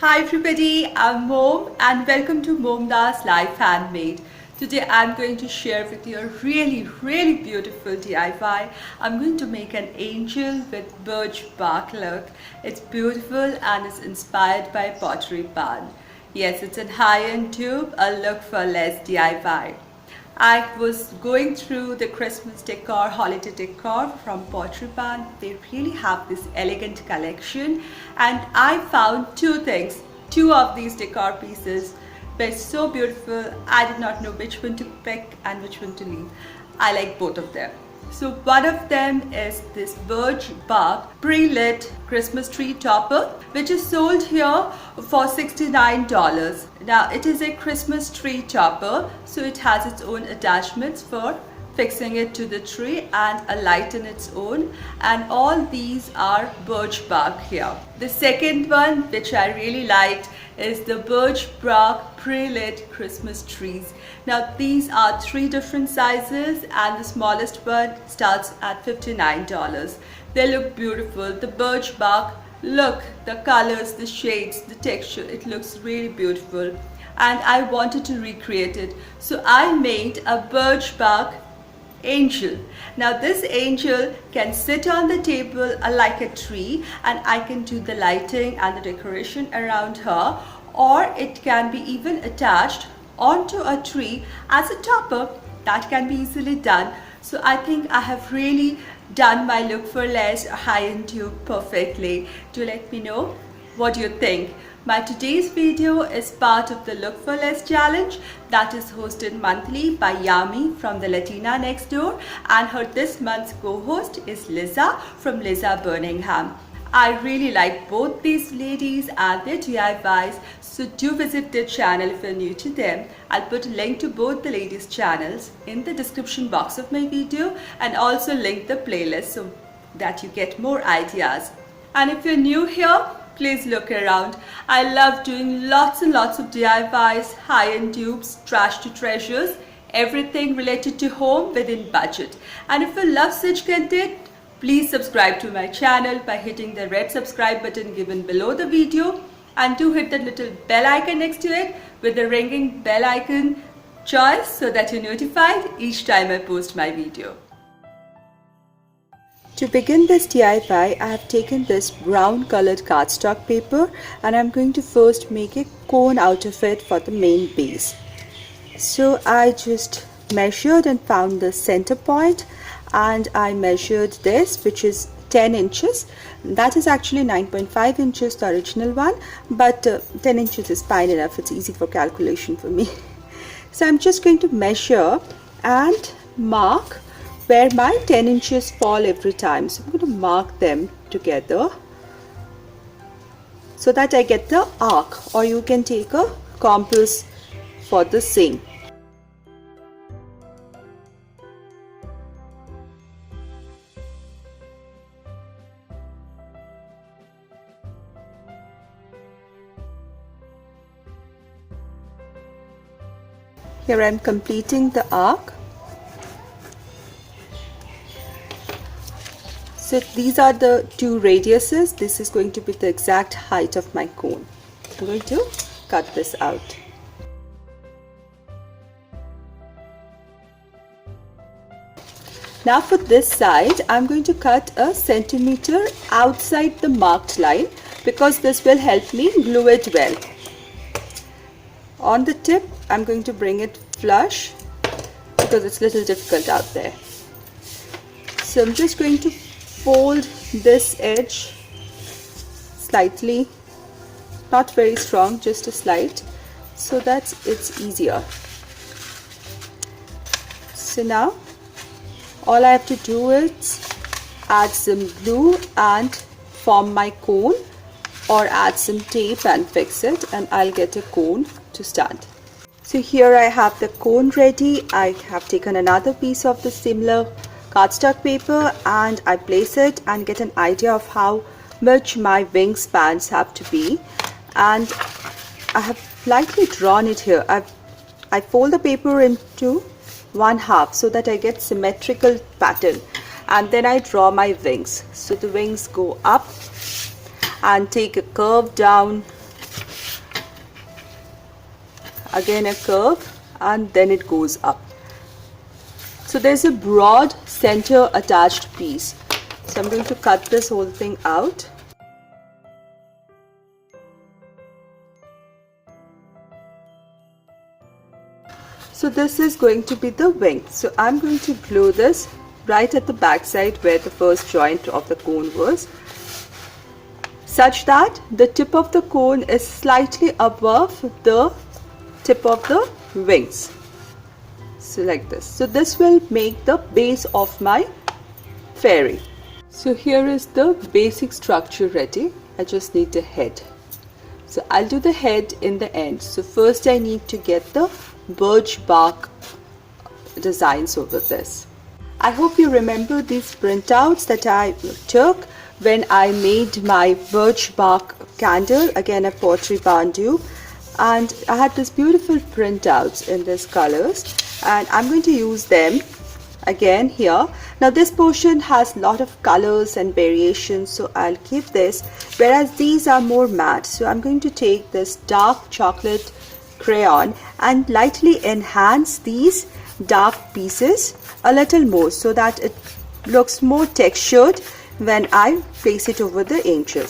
Hi everybody, I'm Mom and welcome to MomDas Life Handmade. Today I'm going to share with you a really beautiful DIY. I'm going to make an angel with birch bark look. It's beautiful and it's inspired by Pottery pan. Yes, it's a high-end tube, a look for less DIY. I was going through the Christmas decor, holiday decor from Pottery. They really have this elegant collection and I found two of these decor pieces were so beautiful. I did not know which one to pick and which one to leave. I like both of them. So one of them is this birch bark pre-lit Christmas tree topper, which is sold here for $69. Now it is a Christmas tree topper, so it has its own attachments for fixing it to the tree and a light in its own, and all these are birch bark here. The second one, which I really liked, is the birch bark pre-lit Christmas trees. Now these are three different sizes and the smallest one starts at $59. They look beautiful. The birch bark, look, the colors, the shades, the texture, it looks really beautiful and I wanted to recreate it. So I made a birch bark angel. Now this angel can sit on the table like a tree and I can do the lighting and the decoration around her, or it can be even attached onto a tree as a topper. That can be easily done. So I think I have really done my look for less high-end tube perfectly. Do let me know what you think. My today's video is part of the Look for Less challenge that is hosted monthly by Yami from the Latina Next Door, and her this month's co-host is Liza from Liza Birmingham. I really like both these ladies and their DIYs, so do visit their channel if you're new to them. I'll put a link to both the ladies' channels in the description box of my video and also link the playlist so that you get more ideas. And if you're new here, please look around. I love doing lots and lots of DIYs, high-end dupes, trash to treasures, everything related to home within budget. And if you love such content, please subscribe to my channel by hitting the red subscribe button given below the video, and do hit that little bell icon next to it with the ringing bell icon choice so that you're notified each time I post my video. To begin this DIY, I have taken this brown colored cardstock paper and I'm going to first make a cone out of it for the main base. So I just measured and found the center point, and I measured this, which is 10 inches. That is actually 9.5 inches, the original one, but 10 inches is fine enough. It's easy for calculation for me. So I'm just going to measure and mark where my 10 inches fall every time. So I'm going to mark them together so that I get the arc, or you can take a compass for the same. Here I am completing the arc. So these are the two radiuses. This is going to be the exact height of my cone. I'm going to cut this out. Now for this side, I'm going to cut a centimeter outside the marked line because this will help me glue it well. On the tip, I'm going to bring it flush because it's a little difficult out there. So I'm just going to fold this edge slightly, not very strong, just a slight, so that it's easier. So now all I have to do is add some glue and form my cone, or add some tape and fix it, and I'll get a cone to stand. So here I have the cone ready. I have taken another piece of the similar cardstock paper and I place it and get an idea of how much my wingspans have to be, and I have lightly drawn it here. I fold the paper into 1/2 so that I get symmetrical pattern, and then I draw my wings. So the wings go up and take a curve down again a curve, and then it goes up. So there's a broad center attached piece. So I'm going to cut this whole thing out. So this is going to be the wing. So I'm going to glue this right at the back side where the first joint of the cone was, such that the tip of the cone is slightly above the tip of the wings. So like this. So this will make the base of my fairy. So here is the basic structure ready. I just need the head. So I'll do the head in the end. So first I need to get the birch bark designs over this. I hope you remember these printouts that I took when I made my birch bark candle, again a pottery barn dupe, and I had these beautiful printouts in these colors, and I'm going to use them again here. Now this portion has a lot of colors and variations, so I'll keep this, whereas these are more matte. So I'm going to take this dark chocolate crayon and lightly enhance these dark pieces a little more so that it looks more textured when I place it over the angel.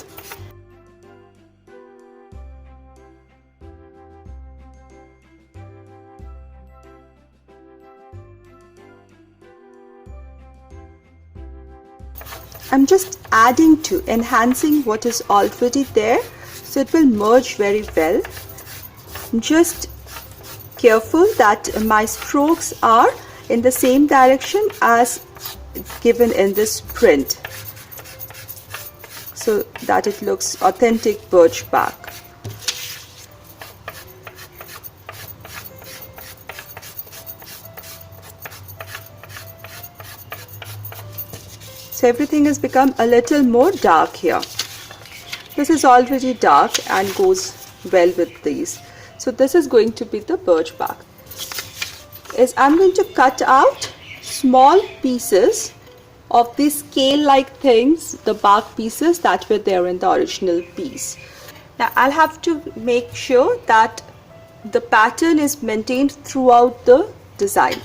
I'm just adding to, enhancing what is already there, so it will merge very well. I'm just careful that my strokes are in the same direction as given in this print, so that it looks authentic birch bark. So everything has become a little more dark here. This is already dark and goes well with these. So this is going to be the birch bark. I'm going to cut out small pieces of these scale-like things, the bark pieces that were there in the original piece. Now I'll have to make sure that the pattern is maintained throughout the design.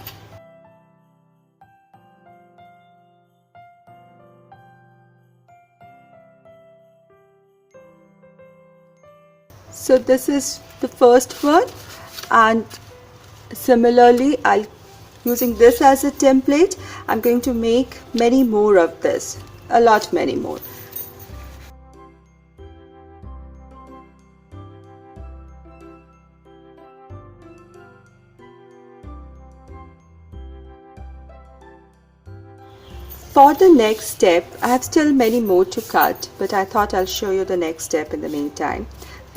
So this is the first one, and similarly using this as a template, I'm going to make many more of this, many more. For the next step, I have still many more to cut, but I thought I'll show you the next step in the meantime.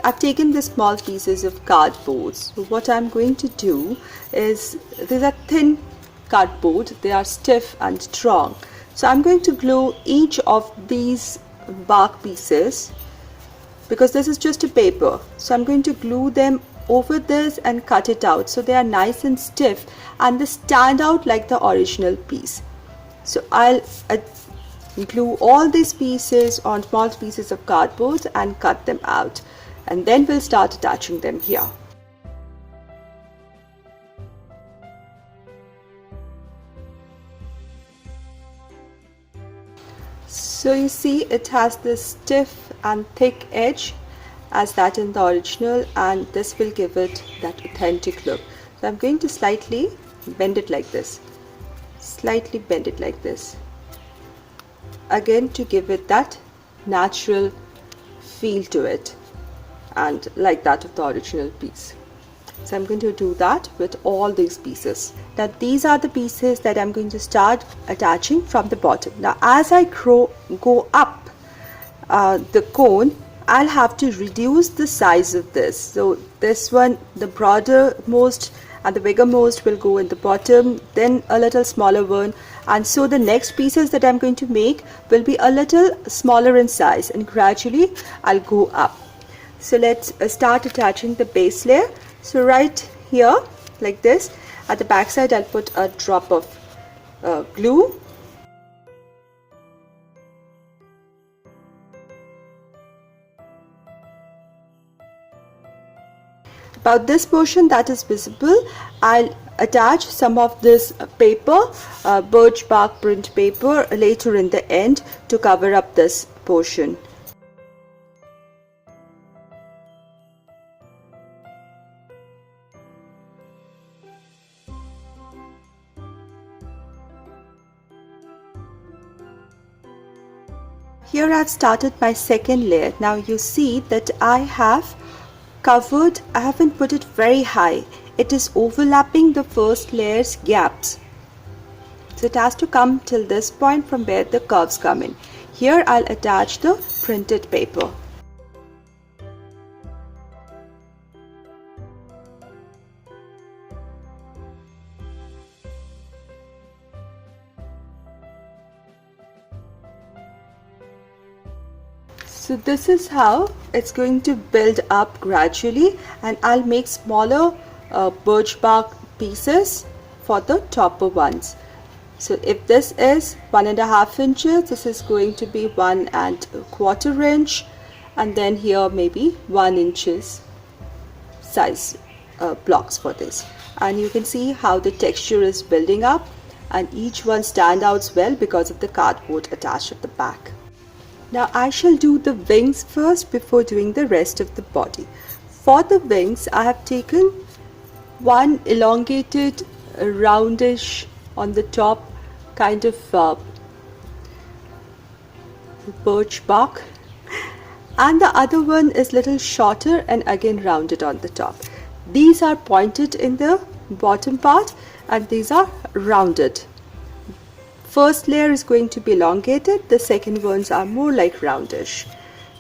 I've taken the small pieces of cardboard. So what I'm going to do is, these are thin cardboard, they are stiff and strong. So I'm going to glue each of these bark pieces, because this is just a paper. So I'm going to glue them over this and cut it out so they are nice and stiff and they stand out like the original piece. So I'll glue all these pieces on small pieces of cardboard and cut them out, and then we'll start attaching them here. So you see it has this stiff and thick edge as that in the original, and this will give it that authentic look. So I'm going to slightly bend it like this, slightly bend it like this, again to give it that natural feel to it and like that of the original piece. So I'm going to do that with all these pieces. Now these are the pieces that I'm going to start attaching from the bottom. Now as I go up the cone, I'll have to reduce the size of this. So this one, the broader most and the bigger most will go in the bottom, then a little smaller one, and so the next pieces that I'm going to make will be a little smaller in size, and gradually I'll go up. So let's start attaching the base layer. So right here like this, at the back side I'll put a drop of glue. About this portion that is visible, I'll attach some of this paper, birch bark print paper, later in the end to cover up this portion. Here I've started my second layer. Now you see that I haven't put it very high. It is overlapping the first layer's gaps. So it has to come till this point from where the curves come in. Here I'll attach the printed paper. So this is how it's going to build up gradually, and I'll make smaller birch bark pieces for the topper ones. So if this is 1.5 inches, this is going to be 1.25 inch, and then here maybe 1 inches size blocks for this. And you can see how the texture is building up, and each one stands out well because of the cardboard attached at the back. Now I shall do the wings first before doing the rest of the body. For the wings, I have taken one elongated, roundish on the top kind of birch bark, and the other one is little shorter and again rounded on the top. These are pointed in the bottom part and these are rounded. First layer is going to be elongated, the second ones are more like roundish.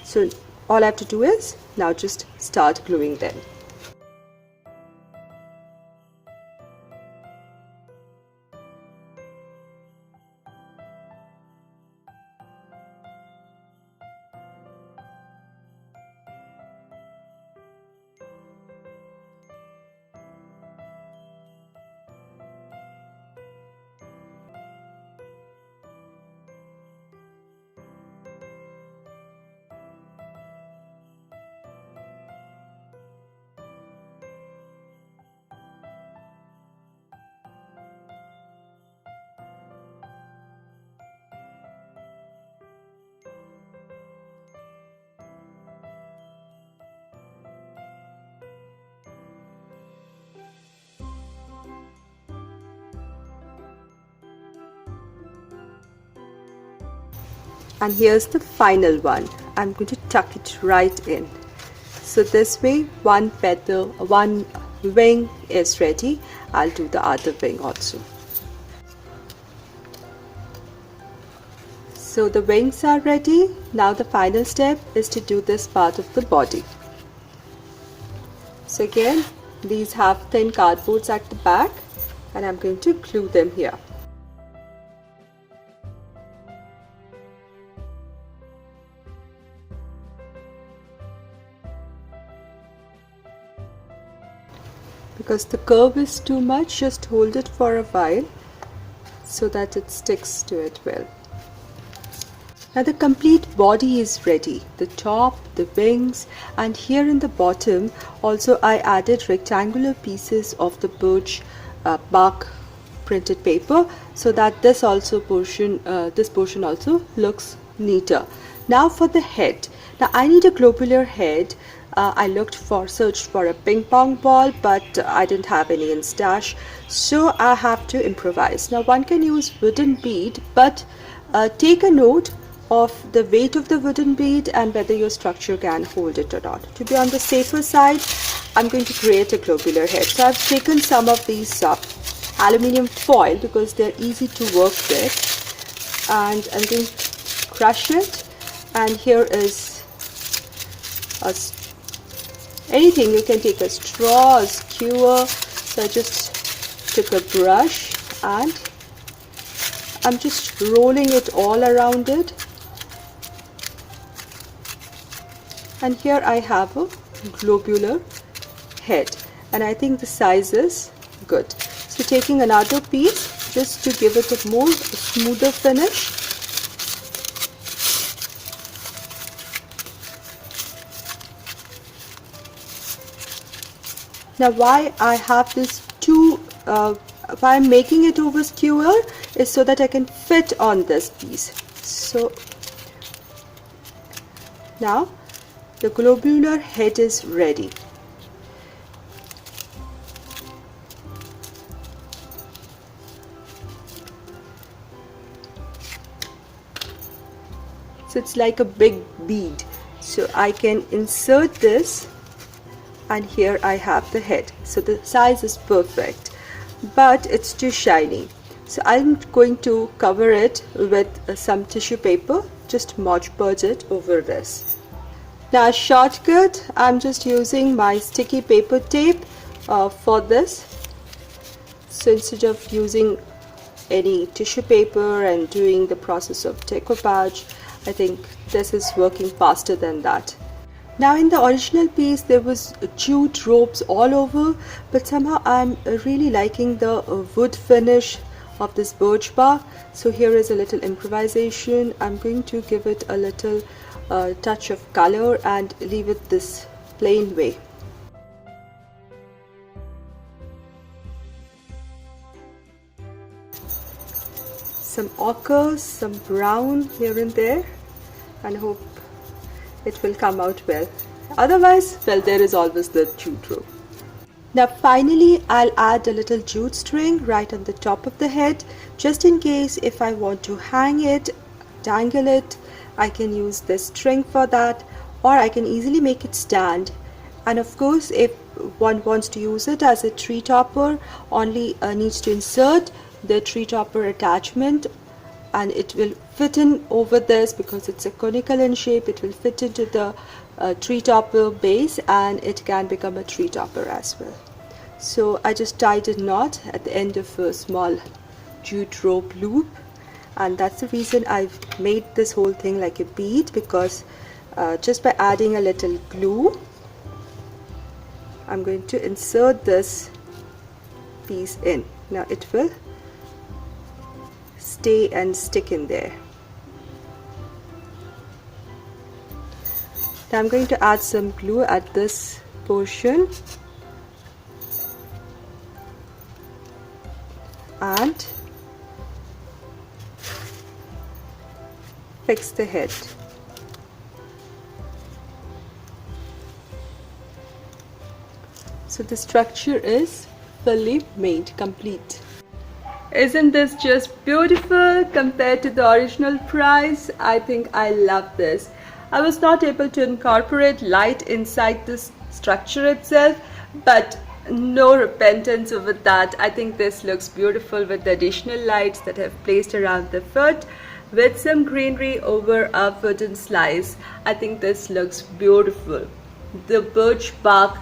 So all I have to do is now just start gluing them. And here's the final one. I'm going to tuck it right in. So this way one wing is ready. I'll do the other wing also. So the wings are ready. Now the final step is to do this part of the body. So again, these have thin cardboards at the back and I'm going to glue them here. Because the curve is too much, just hold it for a while so that it sticks to it well. Now the complete body is ready. The top, the wings, and here in the bottom also I added rectangular pieces of the birch bark printed paper so that this portion also looks neater. Now for the head. Now I need a globular head. I searched for a ping pong ball, but I didn't have any in stash, so I have to improvise. Now one can use wooden bead, but take a note of the weight of the wooden bead and whether your structure can hold it or not. To be on the safer side, I'm going to create a globular head. So I've taken some of these aluminium foil because they're easy to work with, and I'm going to crush it. And here is anything. You can take a straw, a skewer. So I just took a brush and I'm just rolling it all around it. And here I have a globular head, and I think the size is good. So taking another piece just to give it a more smoother finish. Now why I have this why I'm making it over skewer is so that I can fit on this piece. So now the globular head is ready. So it's like a big bead. So I can insert this, and here I have the head. So the size is perfect, but it's too shiny. So I'm going to cover it with some tissue paper, just Mod Podge it over this. Now a shortcut, I'm just using my sticky paper tape for this. So instead of using any tissue paper and doing the process of decoupage, I think this is working faster than that. Now in the original piece there was jute ropes all over, but somehow I'm really liking the wood finish of this birch bark. So here is a little improvisation. I'm going to give it a little touch of color and leave it this plain way. Some ochre, some brown here and there, and hope it will come out well. Otherwise, well, there is always the jute rope. Now finally I'll add a little jute string right on the top of the head, just in case if I want to hang it, dangle it, I can use this string for that, or I can easily make it stand. And of course, if one wants to use it as a tree topper, only needs to insert the tree topper attachment, and it will fit in over this because it's a conical in shape. It will fit into the tree topper base, and it can become a tree topper as well. So I just tied a knot at the end of a small jute rope loop, and that's the reason I've made this whole thing like a bead, because just by adding a little glue, I'm going to insert this piece in. Now it will stay and stick in there. Now I'm going to add some glue at this portion and fix the head. So the structure is fully made, complete. Isn't this just beautiful compared to the original price? I think I love this. I was not able to incorporate light inside this structure itself, but no repentance over that. I think this looks beautiful with the additional lights that I've placed around the foot with some greenery over a wooden slice. I think this looks beautiful. The birch bark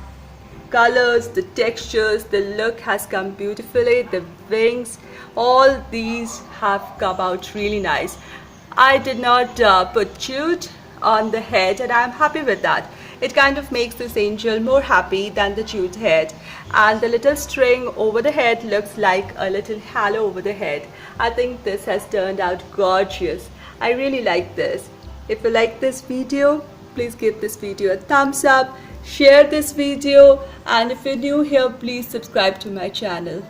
colors, the textures, the look has come beautifully. The wings, all these have come out really nice. I did not put jute on the head, and I'm happy with that. It kind of makes this angel more happy than the jute head, and the little string over the head looks like a little halo over the head. I think this has turned out gorgeous. I really like this. If you like this video, please give this video a thumbs up, share this video, and if you're new here, please subscribe to my channel.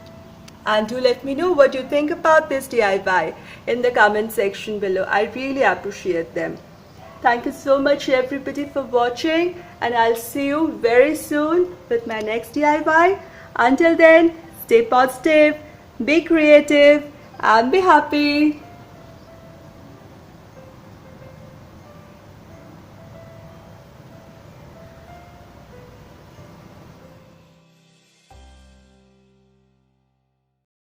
And do let me know what you think about this DIY in the comment section below. I really appreciate them. Thank you so much everybody for watching, and I'll see you very soon with my next DIY. Until then, stay positive, be creative, and be happy.